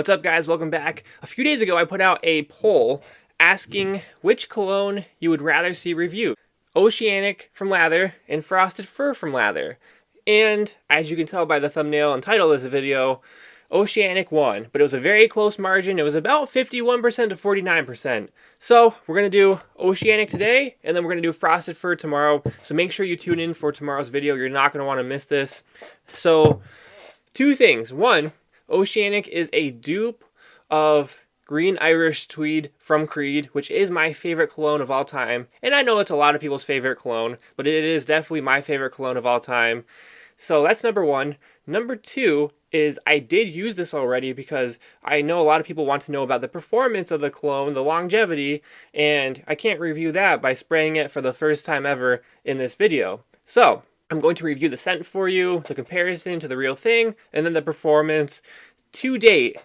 What's up, guys? Welcome back. A few days ago I put out a poll asking which cologne you would rather see reviewed. Oceanic from LATHR and Frosted Fur from LATHR. And as you can tell by the thumbnail and title of this video, Oceanic won, but it was a very close margin. It was about 51% to 49%. So we're going to do Oceanic today, and then we're going to do Frosted Fur tomorrow. So make sure you tune in for tomorrow's video. You're not going to want to miss this. So two things. One, Oceanic is a dupe of Green Irish Tweed from Creed, which is my favorite cologne of all time. And I know it's a lot of people's favorite cologne, but it is definitely my favorite cologne of all time. So that's number one. Number two is I did use this already because I know a lot of people want to know about the performance of the cologne, the longevity, and I can't review that by spraying it for the first time ever in this video. So I'm going to review the scent for you, the comparison to the real thing, and then the performance. To date,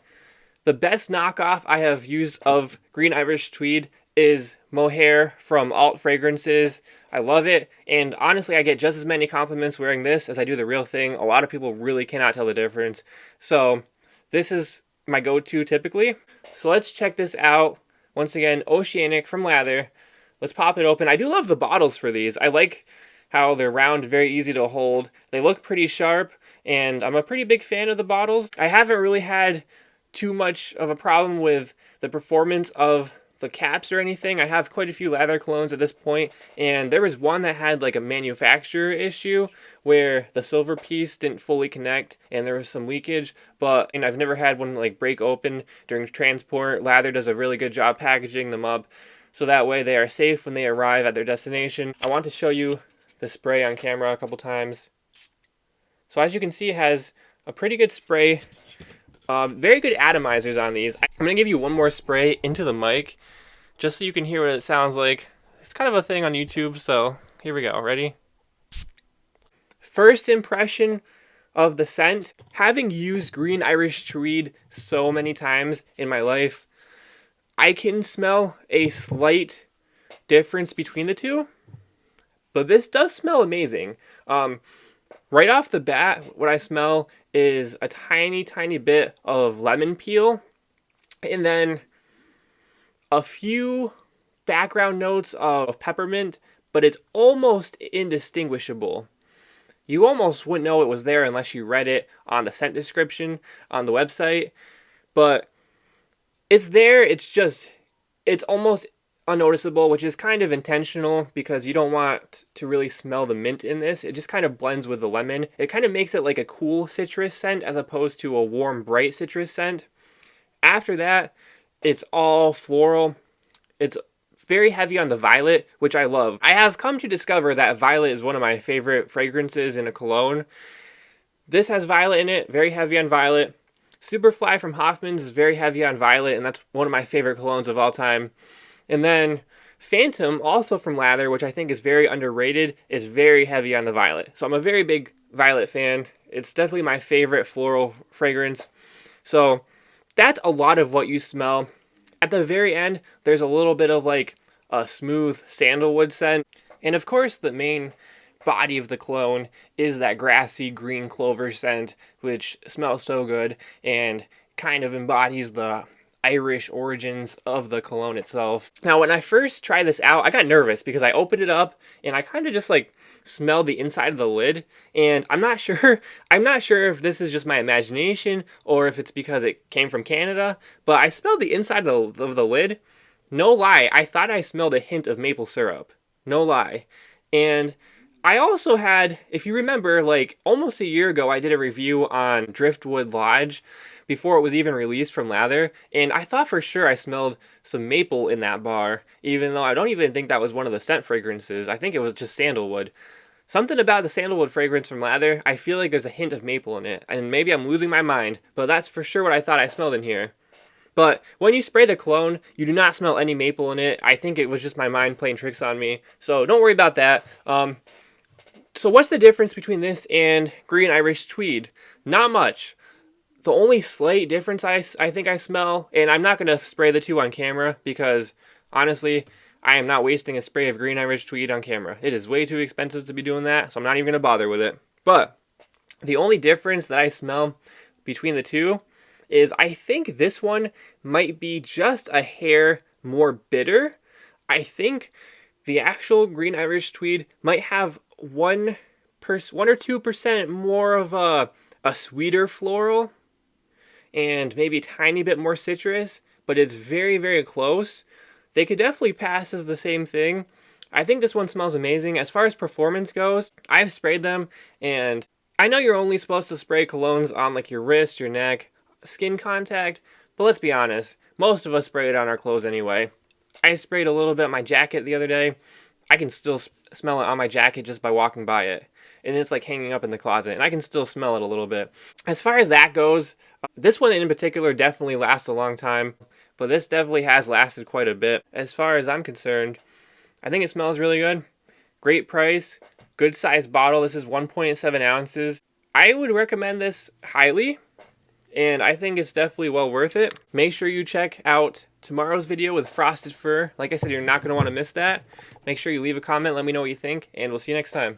the best knockoff I have used of Green Irish Tweed is Mohair from Alt Fragrances. I love it, and honestly I get just as many compliments wearing this as I do the real thing. A lot of people really cannot tell the difference. So this is my go-to typically. So let's check this out. Once again, Oceanic from LATHR. Let's pop it open. I do love the bottles for these. I like how they're round, very easy to hold. They look pretty sharp, and I'm a pretty big fan of the bottles. I haven't really had too much of a problem with the performance of the caps or anything. I have quite a few LATHR colognes at this point, and there was one that had like a manufacturer issue where the silver piece didn't fully connect and there was some leakage, and I've never had one like break open during transport. LATHR does a really good job packaging them up so that way they are safe when they arrive at their destination. I want to show you the spray on camera a couple times. So as you can see, it has a pretty good spray. Very good atomizers on these. I'm going to give you one more spray into the mic just so you can hear what it sounds like. It's kind of a thing on YouTube, so here we go. Ready? First impression of the scent. Having used Green Irish Tweed so many times in my life, I can smell a slight difference between the two. But this does smell amazing. Right off the bat, what I smell is a tiny, tiny bit of lemon peel. And then a few background notes of peppermint, but it's almost indistinguishable. You almost wouldn't know it was there unless you read it on the scent description on the website. But it's there, it's almost unnoticeable, which is kind of intentional because you don't want to really smell the mint in this. It just kind of blends with the lemon. It kind of makes it like a cool citrus scent as opposed to a warm, bright citrus scent. After that, it's all floral. It's very heavy on the violet, which I love. I have come to discover that violet is one of my favorite fragrances in a cologne. This has violet in it, very heavy on violet. Superfly from Hoffman's is very heavy on violet, and that's one of my favorite colognes of all time. And then Phantom, also from LATHR, which I think is very underrated, is very heavy on the violet. So I'm a very big violet fan. It's definitely my favorite floral fragrance. So that's a lot of what you smell. At the very end, there's a little bit of like a smooth sandalwood scent. And of course, the main body of the cologne is that grassy green clover scent, which smells so good and kind of embodies the Irish origins of the cologne itself. Now, when I first tried this out, I got nervous because I opened it up and I kind of just like smelled the inside of the lid, and I'm not sure if this is just my imagination or if it's because it came from Canada, but I smelled the inside of the lid. No lie, I thought I smelled a hint of maple syrup. No lie. And I also had, if you remember, like almost a year ago, I did a review on Driftwood Lodge before it was even released from LATHR, and I thought for sure I smelled some maple in that bar, even though I don't even think that was one of the scent fragrances. I think it was just sandalwood. Something about the sandalwood fragrance from LATHR, I feel like there's a hint of maple in it, and maybe I'm losing my mind, but that's for sure what I thought I smelled in here. But when you spray the cologne, you do not smell any maple in it. I think it was just my mind playing tricks on me, so don't worry about that. So what's the difference between this and Green Irish Tweed? Not much. The only slight difference I think I smell, and I'm not going to spray the two on camera because, honestly, I am not wasting a spray of Green Irish Tweed on camera. It is way too expensive to be doing that, so I'm not even going to bother with it. But the only difference that I smell between the two is I think this one might be just a hair more bitter. I think the actual Green Irish Tweed might have 1 or 2% more of a sweeter floral and maybe a tiny bit more citrus, but it's very, very close. They could definitely pass as the same thing. I think this one smells amazing. As far as performance goes, I've sprayed them, and I know you're only supposed to spray colognes on like your wrist, your neck, skin contact, but let's be honest, most of us spray it on our clothes anyway. I sprayed a little bit on my jacket the other day. I can still smell it on my jacket just by walking by it. And it's like hanging up in the closet, and I can still smell it a little bit. As far as that goes, this one in particular definitely lasts a long time, but this definitely has lasted quite a bit. As far as I'm concerned, I think it smells really good. Great price, good size bottle. This is 1.7 ounces. I would recommend this highly, and I think it's definitely well worth it. Make sure you check out tomorrow's video with Frosted Fur. Like I said, you're not going to want to miss that. Make sure you leave a comment, let me know what you think, and we'll see you next time.